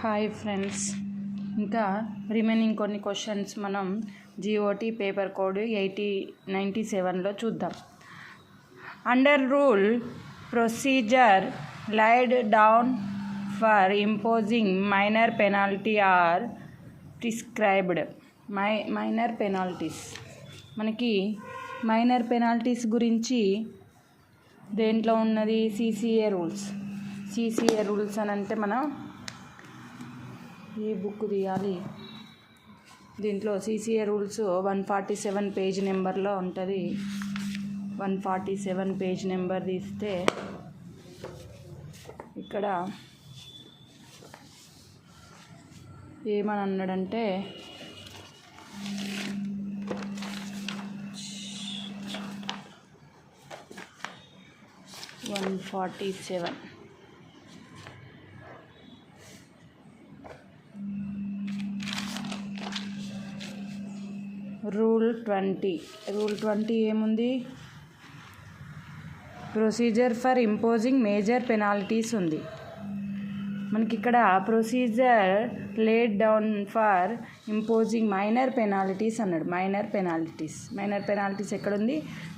Hi friends, ఇంకా remaining కొన్ని questions మనం GOT పేపర్ కోడ్ 8097లో చూద్దాం. Under rule procedure laid down for imposing minor penalty are prescribed. Minor penalties, మనకి minor penalties గురించి దేంట్లో ఉన్నది? CCA rules. CCA రూల్స్ అని అంటే మనం ఏ బుక్ తీయాలి? దీంట్లో CCA రూల్స్ 147 పేజ్ నెంబర్లో ఉంటుంది. 147 పేజ్ నెంబర్ తీస్తే ఇక్కడ ఏమని అన్నాడంటే, రూల్ 20 ఏముంది? Procedure for imposing major penalties ఉంది. మనకి ఇక్కడ procedure laid down for imposing minor penalties అన్నాడు. మైనర్ పెనాల్టీస్ ఎక్కడుంది?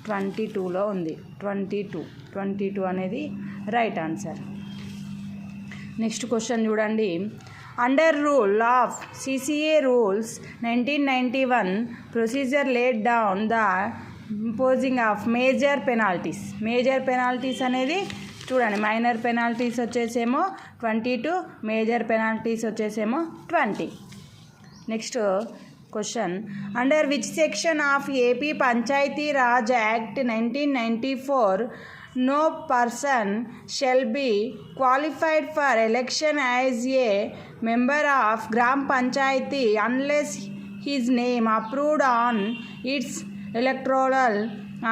22లో ఉంది. 22 అనేది రైట్ ఆన్సర్. నెక్స్ట్ క్వశ్చన్ చూడండి. Under rule of CCA rules 1991 procedure laid down the imposing of major penalties అనేది చూడండి. మైనర్ పెనాల్టీస్ వచ్చేసేమో 22, మేజర్ పెనాల్టీస్ వచ్చేసేమో 20. Next question. Under which section of AP Panchayat Raj act 1994 no person shall be qualified for election as a member of Gram Panchayati unless his name approved on its electoral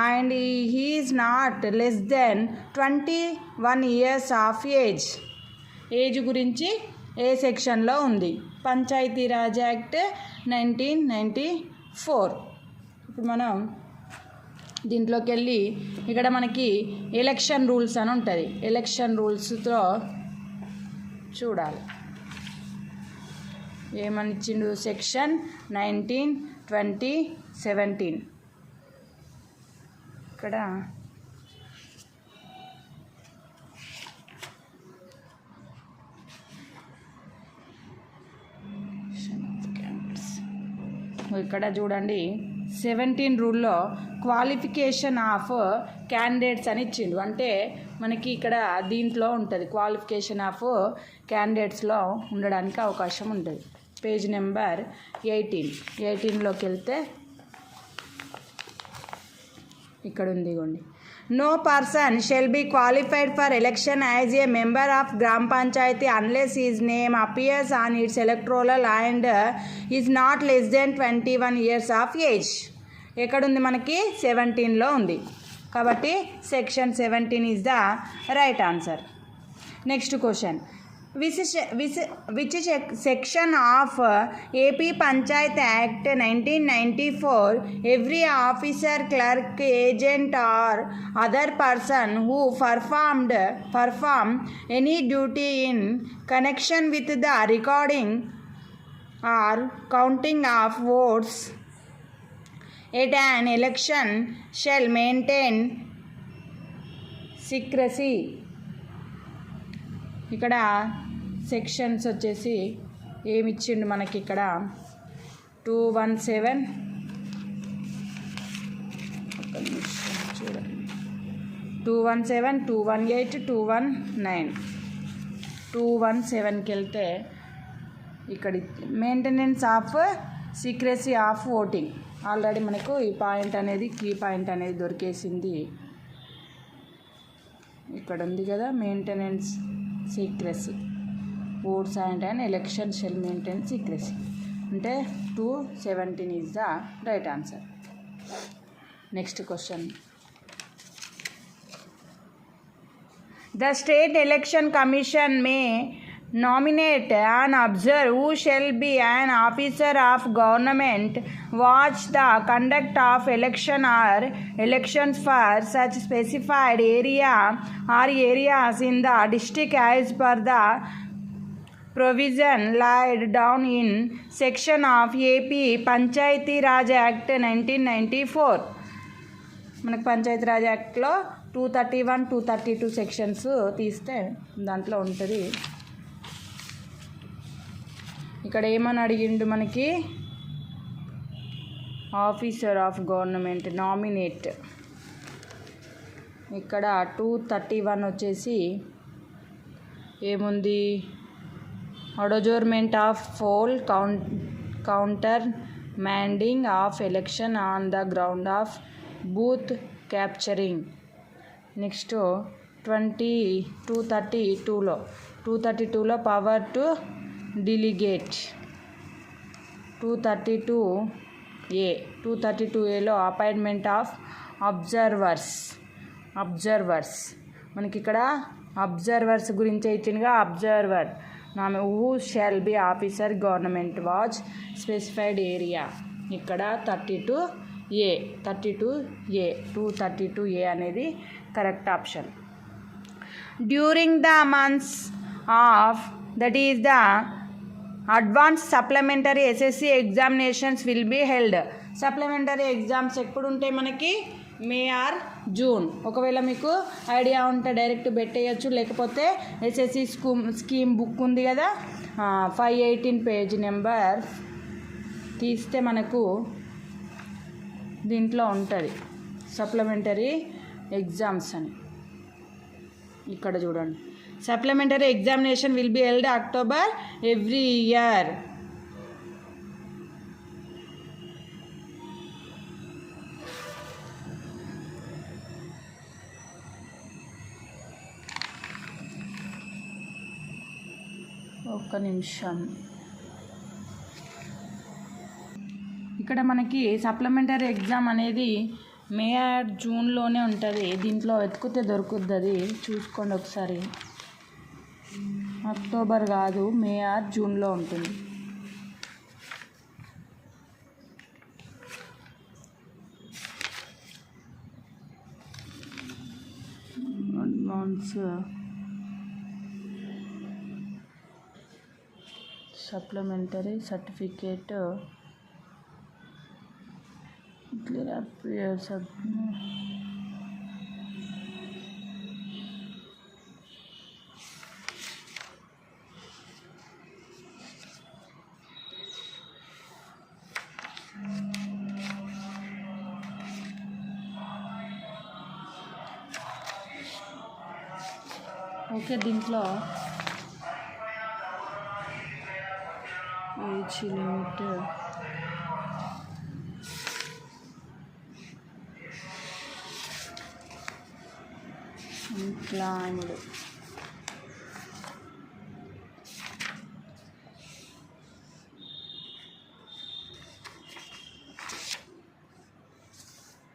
and he is not less than 21 years of age. Age గురించి ఏ సెక్షన్లో ఉంది? Panchayat Raj act 1994. ఇప్పుడు మనం దీంట్లోకి వెళ్ళి ఇక్కడ మనకి election rules అని ఉంటుంది. ఎలక్షన్ రూల్స్తో చూడాలి ఏమని ఇచ్చిండు. సెక్షన్ 19, 20, 17. ఇక్కడ చూడండి. 17 రూల్లో క్వాలిఫికేషన్ ఆఫ్ క్యాండిడేట్స్ అని ఇచ్చిండు. అంటే మనకి ఇక్కడ దీంట్లో ఉంటుంది, క్వాలిఫికేషన్ ఆఫ్ క్యాండిడేట్స్లో ఉండడానికి అవకాశం ఉంటుంది. పేజ్ నెంబర్ 18లోకి వెళ్తే ఇక్కడ ఉంది. ఇగోండి. No person shall be qualified for election as a member of Gram Panchayati unless his name appears on its electoral and is not less than 21 years of age. ఎక్కడుంది? మనకి 17లో ఉంది. కాబట్టి section 17 is the right answer. Next question. which section of AP Panchayat Act 1994 every officer, clerk, agent or other person who perform any duty in connection with the recording or counting of votes at an election shall maintain secrecy. ఇక్కడ sections వచ్చేసి ఏమిచ్చిండు మనకి? ఇక్కడ 217 చూడండి. 217, 218, 219. 217కి వెళ్తే ఇక్కడ maintenance of secrecy of voting. Already మనకు ఈ point అనేది, కీ పాయింట్ అనేది దొరికేసింది. ఇక్కడ ఉంది కదా, maintenance secrecy. Votes and election shall maintain secrecy అంటే 217 is the right answer. Next question. The state election commission may nominate and observe who shall be an officer of government, watch the conduct of election or elections for such specified area or areas in the district as per the provision laid down in section of AP Panchayati Raj Act 1994. మనకు పంచాయతీ రాజ్ యాక్ట్లో 231, 232 sections తీస్తే దాంట్లో ఉంటుంది. ఇక్కడ ఏమని అడిగిండు మనకి, officer of government nominate. ఇక్కడ 231 వచ్చేసి ఏముంది, adjournment of poll countermanding of election on the ground of booth capturing. Next 232లో పవర్ టు డిలిగేట్. 232Aలో అపాయింట్మెంట్ ఆఫ్ అబ్జర్వర్స్. మనకి ఇక్కడ అబ్జర్వర్స్ గురించి ఇచ్చిందిగా. Observer who shall be officer government watch specified area. ఇక్కడ 232A అనేది correct option. During the months of that is the advance supplementary SSC examinations will be held. Supplementary exams ఎప్పుడు ఉంటాయి మనకి, మే are June. ఒకవేళ మీకు idea ఉంటే direct పెట్టేయచ్చు, లేకపోతే SSC స్కీమ్ బుక్ ఉంది కదా, 518 పేజ్ నెంబర్ తీస్తే మనకు దీంట్లో ఉంటుంది సప్లిమెంటరీ ఎగ్జామ్స్ అని. ఇక్కడ చూడండి, supplementary examination will be held October every year. ఒక్క నిమిషం. ఇక్కడ మనకి సప్లిమెంటరీ ఎగ్జామ్ అనేది మే ఆర్ జూన్లోనే ఉంటుంది. దీంట్లో వెతుకుతే దొరుకుద్ది, అది చూసుకోండి ఒకసారి. అక్టోబర్ కాదు, మే ఆర్ జూన్లో ఉంటుంది. Advance supplementary certificate clear appears. Okay, దీంట్లో age limit employed.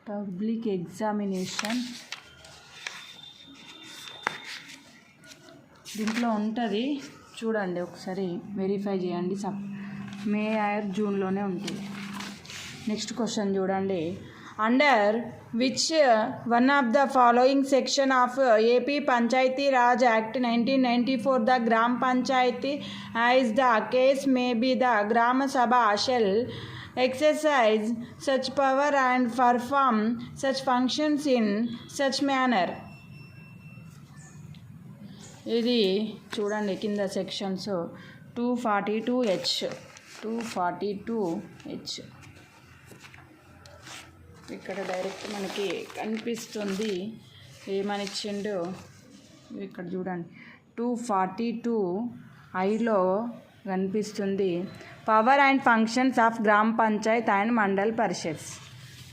Public examination దీంట్లో ఉంటుంది, చూడండి ఒకసారి వెరిఫై చేయండి. మే ఆర్ జూన్లోనే ఉంటుంది. నెక్స్ట్ క్వశ్చన్ చూడండి. Under which one of the following section of AP panchayat Raj act 1994 the Gram Panchayat as the case may be the Gram Sabha shall exercise such power and perform such functions in such manner. ఇది చూడండి కింద sections 242H. ఇక్కడ direct మనకి కనిపిస్తుంది ఏమని ఇచ్చిండు. ఇక్కడ చూడండి 242Iలో కనిపిస్తుంది పవర్ అండ్ ఫంక్షన్స్ ఆఫ్ గ్రామ పంచాయత్ అండ్ మండల్ పరిషత్స్.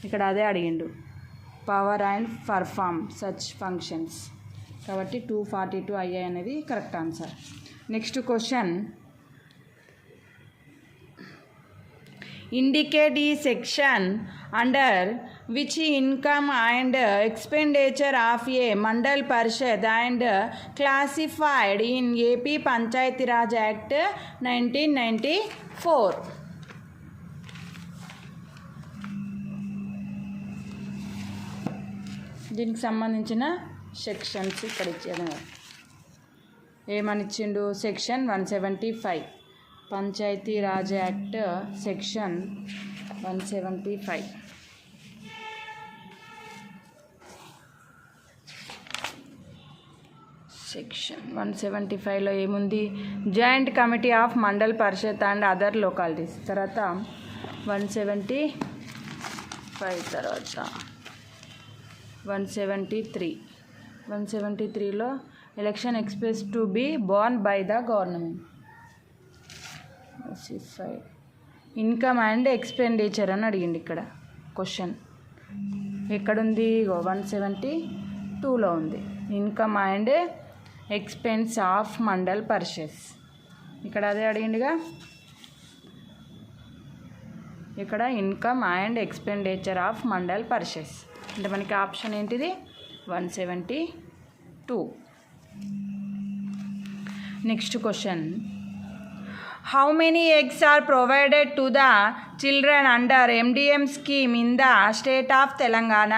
ఇక్కడ అదే అడిగిండు, power and perform such functions. కాబట్టి 242I అనేది correct answer. Next question. Indicate ఈ section under which income and expenditure of a mandal parishad and classified in AP Panchayati Raj Act 1994. దీనికి సంబంధించిన sections ఇక్కడ ఇచ్చాను. ఏమని ఇచ్చిండు? Section 175 Panchayat Raj act section 175. Section 175లో ఏముంది? Joint committee of Mandal Parishad and other localities. తర్వాత 175 తర్వాత 173లో election expects to be borne by the government. Income and expenditure అని అడిగింది ఇక్కడ క్వశ్చన్. ఎక్కడుంది? 172లో ఉంది. Income and expense of Mandal Parishad. ఇక్కడ అదే అడిగిందిగా. ఇక్కడ income and expenditure of Mandal Parishad అంటే మనకి ఆప్షన్ ఏంటిది? 172. Next question. How many eggs are provided to the children under MDM scheme in the state of Telangana?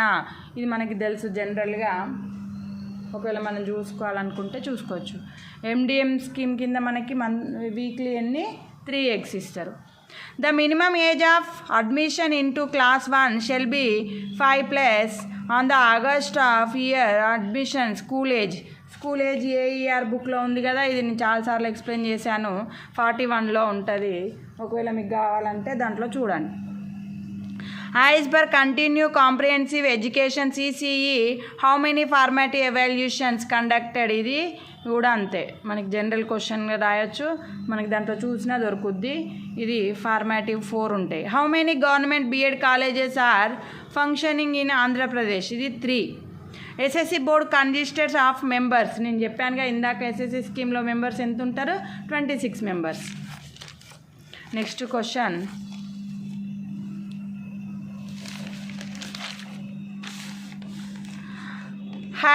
ఇది మనకి తెలుసు జనరల్గా. ఒకవేళ మనం చూసుకోవాలనుకుంటే చూసుకోవచ్చు. MDM స్కీమ్ కింద మనకి వీక్లీ 3 eggs ఇస్తారు. The minimum age of admission into class 1 shall be 5+ on the August of year admission school age. School age AER బుక్లో ఉంది కదా, ఇది నేను చాలాసార్లు ఎక్స్ప్లెయిన్ చేశాను. 41లో ఉంటుంది. ఒకవేళ మీకు కావాలంటే దాంట్లో చూడండి. As per continue comprehensive education CCE, how many formative evaluations conducted? ఇది కూడా అంతే, మనకి జనరల్ క్వశ్చన్గా రాయొచ్చు, మనకి దాంట్లో చూసినా దొరుకుద్ది. ఇది ఫార్మాటివ్ 4 ఉంటాయి. How many government BEd colleges are functioning in Andhra Pradesh? ఇది 3. SSC board consistence of members. నేను చెప్పానుగా ఇందాక SSC స్కీమ్లో మెంబర్స్ ఎంత ఉంటారు? 26 members. Next question.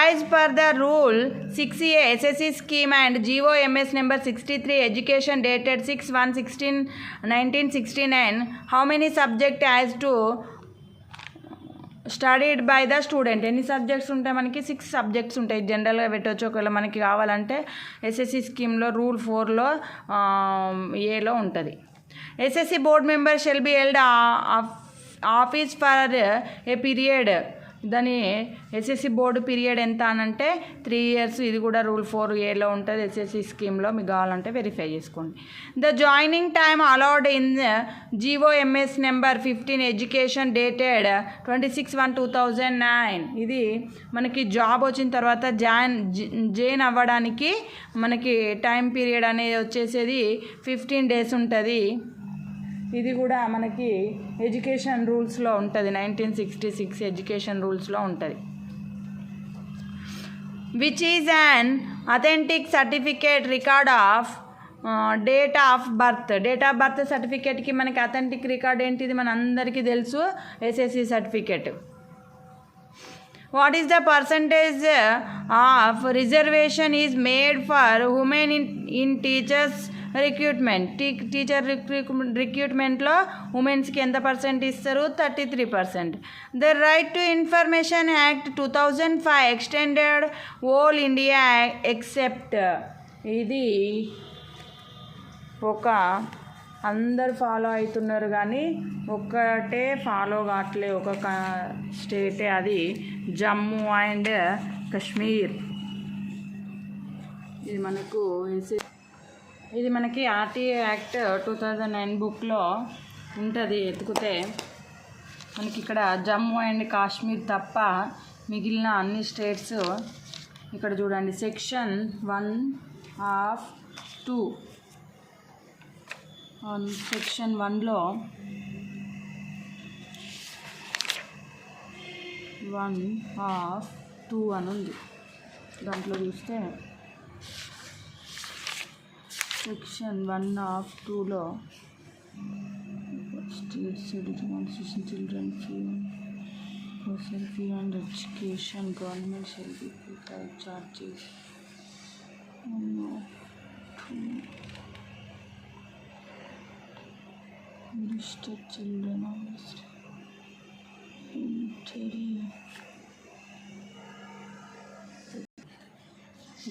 As per the rule 6A SSC scheme and GOMS number 63 education dated 6/1/1969, how many subject has to studied by the student? ఎన్ని subjects ఉంటాయి మనకి? 6 subjects ఉంటాయి. జనరల్గా పెట్టవచ్చు. ఒకవేళ మనకి కావాలంటే SSC స్కీమ్లో రూల్ 4లో ఏలో ఉంటుంది. SSC board member shall be held office for a period. దాని SSC బోర్డు పీరియడ్ ఎంత అనంటే 3 years. ఇది కూడా రూల్ 4Aలో ఉంటుంది SSC స్కీమ్లో. మీకు కావాలంటే వెరిఫై చేసుకోండి. The joining time allowed in GOMS number 15 education dated 26/1/2009. ఇది మనకి జాబ్ వచ్చిన తర్వాత జాయిన్ అవ్వడానికి మనకి టైం పీరియడ్ అనేది వచ్చేసేది 15 days ఉంటుంది. ఇది కూడా మనకి ఎడ్యుకేషన్ రూల్స్లో ఉంటుంది. 1966 ఎడ్యుకేషన్ రూల్స్లో ఉంటుంది. Which is an authentic certificate record of date of birth? Date of birth సర్టిఫికేట్కి మనకి అథెంటిక్ రికార్డ్ ఏంటిది? మన అందరికీ తెలుసు, SSC certificate. What is the percentage of reservation is made for women in teachers recruitment? Teacher రిక్రూట్మెంట్లో ఉమెన్స్కి ఎంత % ఇస్తారు? 33%. The right to information act 2005 extended all India except. ఇది ఒక అందరు ఫాలో అవుతున్నారు కానీ ఒక్కటే ఫాలో కావట్లే, ఒక స్టేటే, అది జమ్మూ అండ్ కాశ్మీర్. ఇది మనకి RTA యాక్ట్ 2009 బుక్లో ఉంటుంది. ఎత్తుకుతే మనకి ఇక్కడ జమ్మూ అండ్ కాశ్మీర్ తప్ప మిగిలిన అన్ని స్టేట్స్ ఇక్కడ చూడండి. సెక్షన్ 1/2 సెక్షన్ 1లో 1/2 అని ఉంది. దాంట్లో చూస్తే సెక్షన్ 1/2లో state constitution children fee and education government shall be prepare charges registered children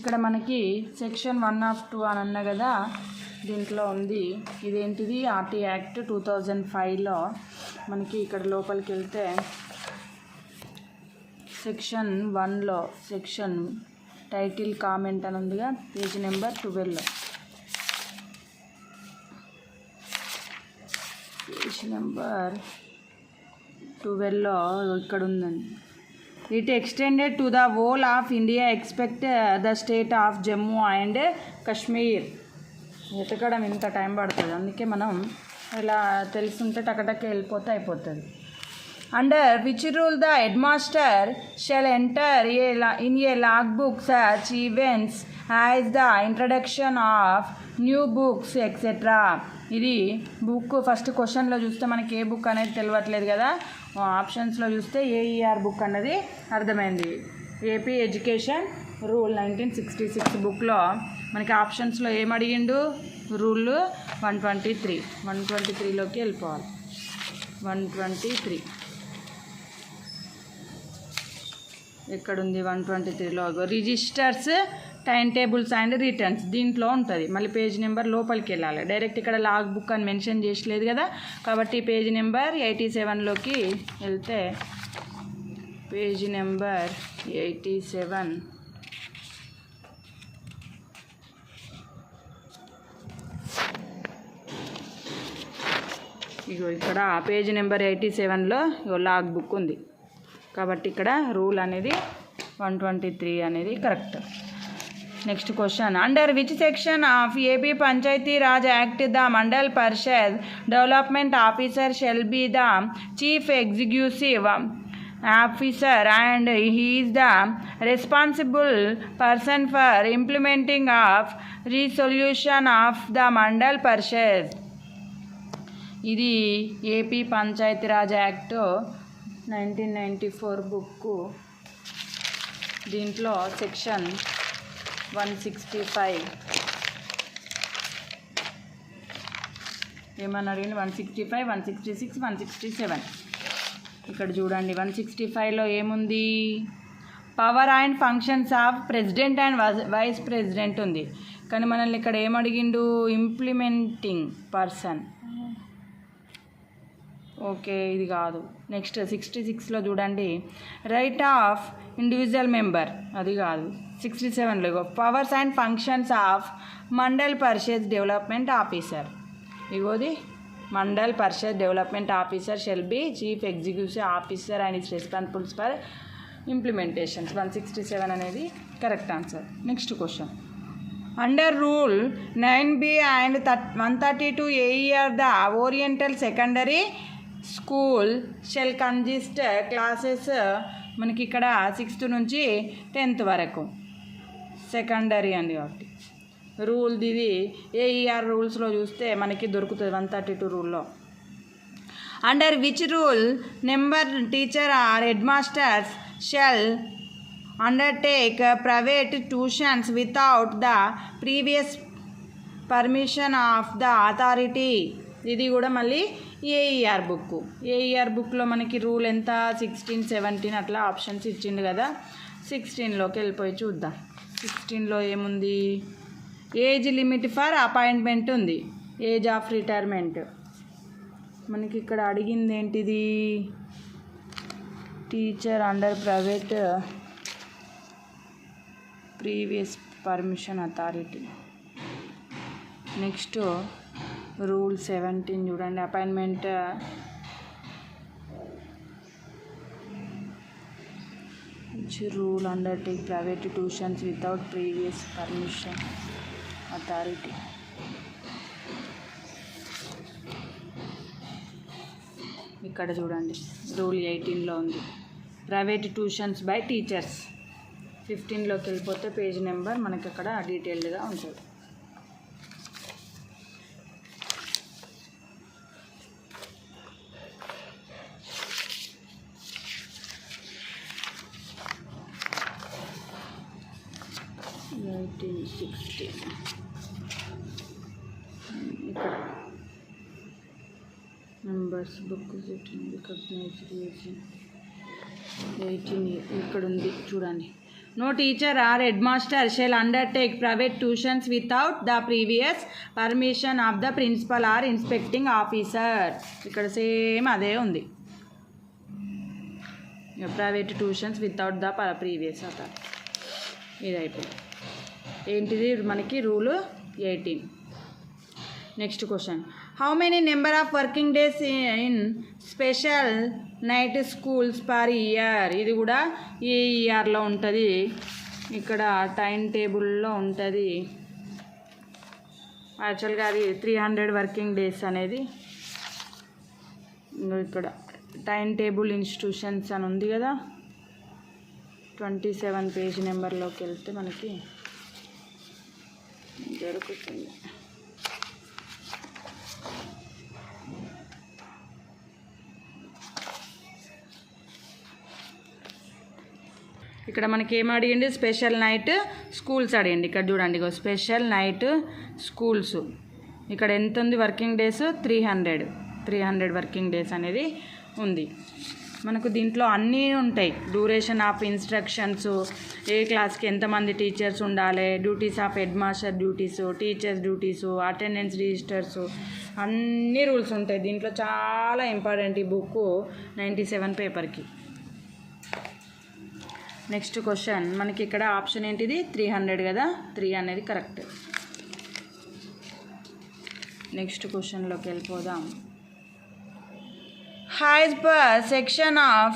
ఇక్కడ మనకి సెక్షన్ 1/2 అని అన్నా కదా, దీంట్లో ఉంది. ఇదేంటిది ఆర్టీ యాక్ట్ 2005లో మనకి ఇక్కడ లోపలికి వెళ్తే సెక్షన్ 1లో సెక్షన్ టైటిల్ కామెంట్ అని ఉందిగా, పేజ్ నెంబర్ 12. పేజ్ నెంబర్ 12లో ఇక్కడ ఉందండి. It extended to the whole of India expect the state of Jammu and Kashmir. వెతకడం ఇంత టైం పడుతుంది, అందుకే మనం ఇలా తెలుసుంటే టకటక వెళ్ళిపోతే అయిపోతుంది. Under which rule the head master shall enter in a log book such events as the introduction of new books etcetera. ఇది బుక్ ఫస్ట్ క్వశ్చన్లో చూస్తే మనకి ఏ బుక్ అనేది తెలియట్లేదు కదా, ఆప్షన్స్లో చూస్తే ఏఈఆర్ బుక్ అన్నది అర్థమైంది. ఏపీ ఎడ్యుకేషన్ రూల్ 1966 బుక్లో మనకి ఆప్షన్స్లో ఏం అడిగిండు, రూల్ 123. 123లోకి వెళ్ళిపోవాలి. 123 ఎక్కడుంది? 123లో registers, time tables and returns దీంట్లో ఉంటుంది. మళ్ళీ పేజ్ నెంబర్ లోపలికి వెళ్ళాలి. డైరెక్ట్ ఇక్కడ లాగ్ బుక్ అని మెన్షన్ చేసలేదు కదా, కాబట్టి పేజ్ నెంబర్ 87లోకి వెళ్తే పేజ్ నెంబర్ 87 ఇగో ఇక్కడ పేజ్ నెంబర్ 87లో ఇగో లాగ్ బుక్ ఉంది. కాబట్టి ఇక్కడ రూల్ అనేది 123 అనేది correct. Next question, under which section of AP panchayat Raj act the Mandal Parishad development officer shall be the chief executive officer and he is the responsible person for implementing of resolution of the Mandal Parishad. ఇది AP Panchayat Raj act 1994 book. దీంట్లో section 165 ఏమని అడిగింది, 165, 166, 167. ఇక్కడ చూడండి 165లో ఏముంది, power and functions of president and vice president ఉంది. కానీ మనల్ని ఇక్కడ ఏమడిగిండు, ఇంప్లిమెంటింగ్ పర్సన్. ఓకే, ఇది కాదు. నెక్స్ట్ 66లో చూడండి, రైట్ ఆఫ్ ఇండివిజువల్ మెంబర్, అది కాదు. 67లో powers and functions of Mandal Parishad development officer. ఇగోది Mandal Parishad development officer shall be chief executive officer and its responsibles for implementations. 167 అనేది correct answer. Next question, under rule 9B and 132 AER the oriental secondary school shall consist classes. మనకి ఇక్కడ 6th నుంచి 10th వరకు secondary అండి. కాబట్టి rule ఇది AER రూల్స్లో చూస్తే మనకి దొరుకుతుంది 132 రూల్లో. Under which rule number teacher or head masters shall undertake private tuitions without the previous permission of the authority. ఇది కూడా మళ్ళీ ఏఈఆర్ బుక్. ఏఈఆర్ బుక్లో మనకి రూల్ ఎంత, 16, 17 అట్లా ఆప్షన్స్ ఇచ్చిండు కదా. 16లోకి వెళ్ళిపోయి చూద్దాం. 16లో ఏముంది, ఏజ్ లిమిట్ ఫర్ అపాయింట్మెంట్ ఉంది, ఏజ్ ఆఫ్ రిటైర్మెంట్. మనకి ఇక్కడ అడిగింది ఏంటిది, teacher under private previous permission authority. Next rule 17 చూడండి, appointment rule undertake private tuitions without previous permission authority. ఇక్కడ చూడండి రూల్ 18లో ఉంది, ప్రైవేట్ ట్యూషన్స్ బై టీచర్స్. 15లోకి వెళ్ళిపోతే పేజ్ నెంబర్ మనకి అక్కడ డీటెయిల్డ్గా ఉంటుంది. ఇక్కడ మెంబర్స్ బుక్ రికగ్నైజ్డ్ 18 ఇక్కడ ఉంది చూడండి. No teacher or headmaster shall undertake private tuitions without the previous permission of the principal or inspecting officer. ఇక్కడ సేమ్ అదే ఉంది. Private tuitions without the previous authority. ఇది అయిపోయింది. ఏంటిది మనకి rule 18. Next question, how many number of working days in special night schools per year. ఇది కూడా ఈ ఇయర్లో ఉంటుంది. ఇక్కడ టైం టేబుల్లో ఉంటుంది. యాక్చువల్గా అది 300 వర్కింగ్ డేస్ అనేది. ఇక్కడ టైం టేబుల్ ఇన్స్టిట్యూషన్స్ అని ఉంది కదా, 27 పేజ్ నెంబర్లోకి వెళ్తే మనకి దొరుకుతుంది. ఇక్కడ మనకి ఏం అడిగింది, స్పెషల్ నైట్ స్కూల్స్ అడిగింది. ఇక్కడ చూడండి, స్పెషల్ నైట్ స్కూల్స్. ఇక్కడ ఎంత ఉంది వర్కింగ్ డేస్, 300 వర్కింగ్ డేస్ అనేది ఉంది. మనకు దీంట్లో అన్నీ ఉంటాయి. డ్యూరేషన్ ఆఫ్ ఇన్స్ట్రక్షన్స్, ఏ క్లాస్కి ఎంతమంది టీచర్స్ ఉండాలి, duties of head master duties, teachers duties, attendance registers, అన్ని రూల్స్ ఉంటాయి దీంట్లో. చాలా ఇంపార్టెంట్ ఈ బుక్ 97 పేపర్కి. నెక్స్ట్ క్వశ్చన్, మనకి ఇక్కడ ఆప్షన్ ఏంటిది, 300 కదా, 3 అనేది కరెక్ట్. నెక్స్ట్ క్వశ్చన్లోకి వెళ్ళిపోదాం. As per section of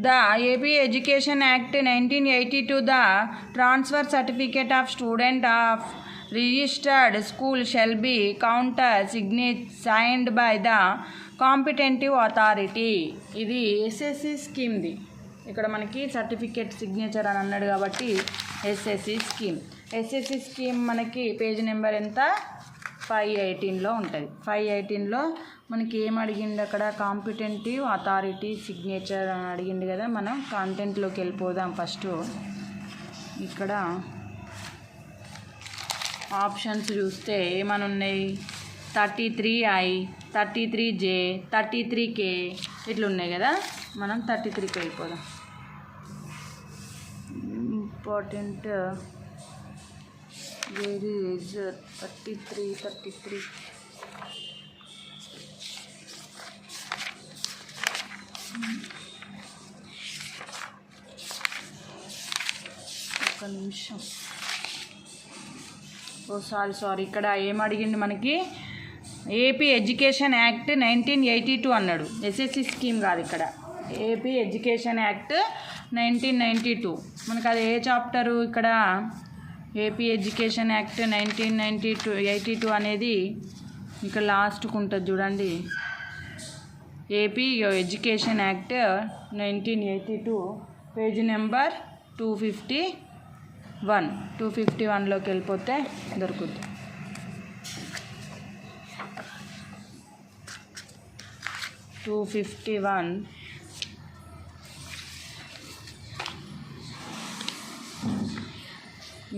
the AP Education Act 1982, the transfer certificate of student of registered school shall be signed by the competent authority. ఇది SSC స్కీమ్ది. ఇక్కడ మనకి సర్టిఫికేట్ సిగ్నేచర్ అని అన్నాడు కాబట్టి SSC స్కీమ్. SSC స్కీమ్ మనకి page number ఎంత, 518లో ఉంటుంది. 518లో మనకి ఏం అడిగిండు అక్కడ, కాంపిటెంటివ్ అథారిటీ సిగ్నేచర్ అని అడిగిండు కదా. మనం కాంటెంట్లోకి వెళ్ళిపోదాం. ఫస్ట్ ఇక్కడ ఆప్షన్స్ చూస్తే ఏమని ఉన్నాయి, 33I, 33J, 33K ఇట్లా ఉన్నాయి కదా. మనం 33కి వెళ్ళిపోదాం. ఇంపార్టెంట్ వేర్ ఈజ్ 33 ఒక్క నిమిషం. సారీ ఇక్కడ ఏం అడిగింది మనకి, ఏపీ ఎడ్యుకేషన్ యాక్ట్ 1982 అన్నాడు. SSC స్కీమ్ కాదు ఇక్కడ, ఏపీ ఎడ్యుకేషన్ యాక్ట్ 1992. మనకు అది ఏ చాప్టరు, ఇక్కడ ఏపీ ఎడ్యుకేషన్ యాక్ట్ 1982 అనేది ఇక్కడ లాస్ట్కు ఉంటుంది చూడండి. AP education act 1982 page number 251లోకి వెళ్ళిపోతే దొరుకుతుంది. 251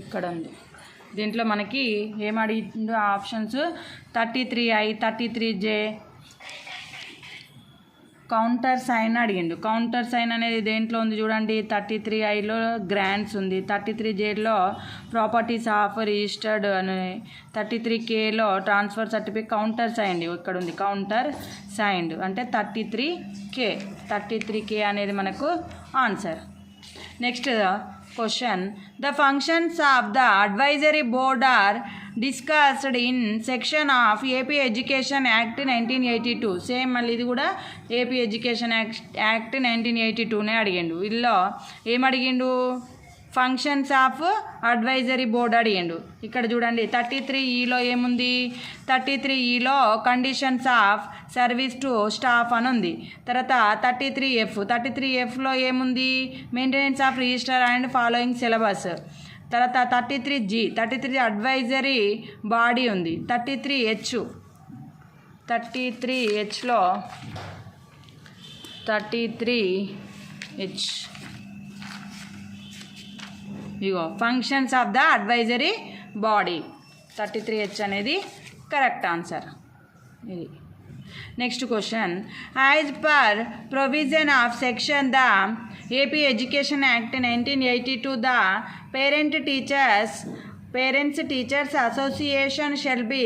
ఇక్కడ ఉంది. దీంట్లో మనకి ఏం అడిగిందో options, 33I, 33J, countersign అడిగిండు. కౌంటర్ సైన్ అనేది దేంట్లో ఉంది చూడండి, 33Iలో గ్రాంట్స్ ఉంది, 33Jలో ప్రాపర్టీస్ ఆఫ్ రిజిస్టర్డ్ అని, 33Kలో ట్రాన్స్ఫర్ సర్టిఫికేట్. కౌంటర్ సైన్ ఇక్కడ ఉంది, కౌంటర్ సైన్డ్ అంటే 33K అనేది మనకు answer. Next question, the functions of the advisory board are discussed in section of AP education act 1982. Same మళ్ళీ ఇది కూడా ఏపీ ఎడ్యుకేషన్ యాక్ట్ 1982నే అడిగిండు. వీళ్ళలో ఏం అడిగిండు, ఫంక్షన్స్ ఆఫ్ అడ్వైజరీ బోర్డ్ అడిగిండు. ఇక్కడ చూడండి 33Eలో ఏముంది, 33Eలో conditions of service to staff అని ఉంది. తర్వాత 33Fలో ఏముంది, maintenance of register and following syllabus. తర్వాత 33G అడ్వైజరీ బాడీ ఉంది. 33Hలో 33H ఇగో functions of the advisory body. 33H అనేది కరెక్ట్ ఆన్సర్. ఇది next question, as per provision of section the AP education act 1982 ద Parents Teachers Association shall be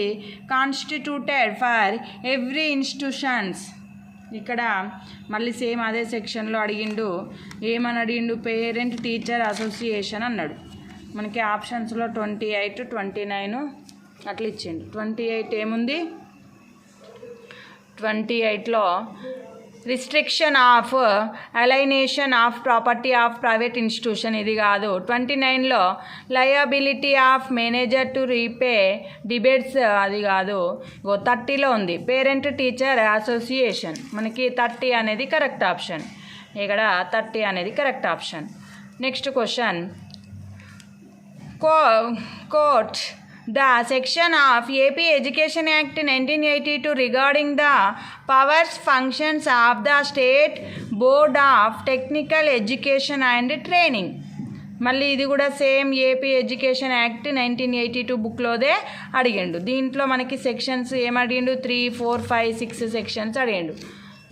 constituted for every institutions. ఇక్కడ మళ్ళీ same అదే సెక్షన్లో అడిగిండు. ఏమని అడిగిండు? పేరెంట్ టీచర్ అసోసియేషన్ అన్నాడు. మనకి ఆప్షన్స్లో 28, 29 అట్లా ఇచ్చిండు. 28 ఏముంది? 28లో restriction of alienation of property of private institution, ఇది కాదు. 29లో liability of manager to repay debts, అది కాదు. 30లో ఉంది పేరెంట్ టీచర్ అసోసియేషన్. మనకి 30 అనేది కరెక్ట్ ఆప్షన్. ఇక్కడ 30 అనేది correct option. Next question, court the section of AP Education Act 1982 regarding the powers functions of the State Board of Technical Education and Training. మళ్ళీ ఇది కూడా సేమ్ ఏపీ ఎడ్యుకేషన్ యాక్ట్ 1982 బుక్లోదే అడిగిండు. దీంట్లో మనకి సెక్షన్స్ ఏమడిగిండు? 3, 4, 5, 6 సెక్షన్స్ అడిగిండు.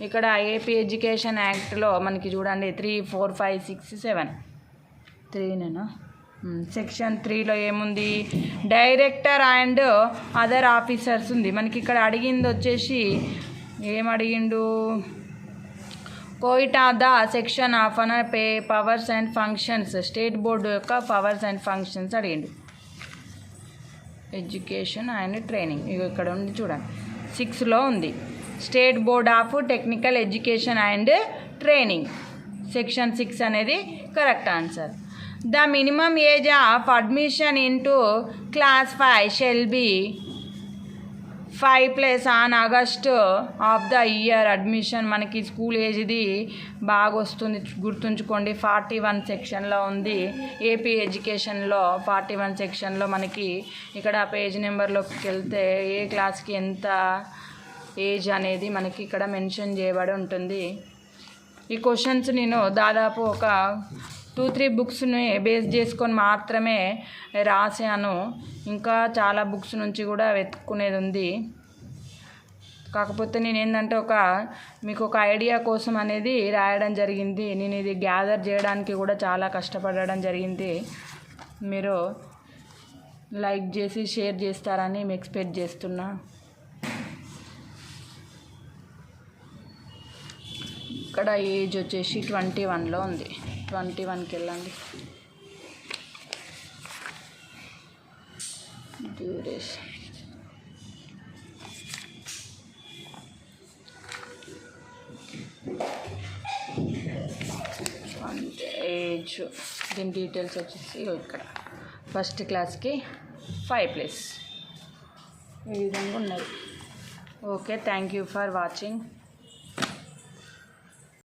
ఇక్కడ ఏపీ ఎడ్యుకేషన్ యాక్ట్లో మనకి చూడండి 3, 4, 5, 6, 7 3నేనా? సెక్షన్ 3లో ఏముంది? డైరెక్టర్ అండ్ అదర్ ఆఫీసర్స్ ఉంది. మనకి ఇక్కడ అడిగింది వచ్చేసి ఏమడిగిండు? కోయిట్ of the section of on powers and functions, state board యొక్క పవర్స్ అండ్ ఫంక్షన్స్ అడిగిండు. ఎడ్యుకేషన్ అండ్ ట్రైనింగ్ ఇక్కడ ఉంది చూడండి, 6లో ఉంది. State board of technical education and training, section 6 అనేది correct answer. The minimum age of admission into class 5 shall be 5+ on August of the year admission. మనకి school age ఇది బాగా వస్తుంది, గుర్తుంచుకోండి. 41 సెక్షన్లో ఉంది. ఏపీ ఎడ్యుకేషన్లో 41 సెక్షన్లో మనకి ఇక్కడ పేజ్ నెంబర్లోకి వెళ్తే ఏ క్లాస్కి ఎంత ఏజ్ అనేది మనకి ఇక్కడ మెన్షన్ చేయబడి ఉంటుంది. ఈ క్వశ్చన్స్ నేను దాదాపు ఒక 2-3 బుక్స్ని బేస్ చేసుకొని మాత్రమే రాశాను. ఇంకా చాలా బుక్స్ నుంచి కూడా వెతుక్కునేది ఉంది. కాకపోతే నేను ఏంటంటే మీకు ఒక ఐడియా కోసం అనేది రాయడం జరిగింది. నేను ఇది గ్యాదర్ చేయడానికి కూడా చాలా కష్టపడడం జరిగింది. మీరు లైక్ చేసి షేర్ చేస్తారని ఎక్స్పెక్ట్ చేస్తున్నా. ఇక్కడ ఏజ్ వచ్చేసి 21లో ఉంది. 21కి వెళ్ళండి. డ్యూరేషన్ అంటే ఏజ్, దీని డీటెయిల్స్ వచ్చేసి ఇక్కడ ఫస్ట్ క్లాస్కి 5+ ఈ విధంగా ఉన్నది. Okay, thank you for watching.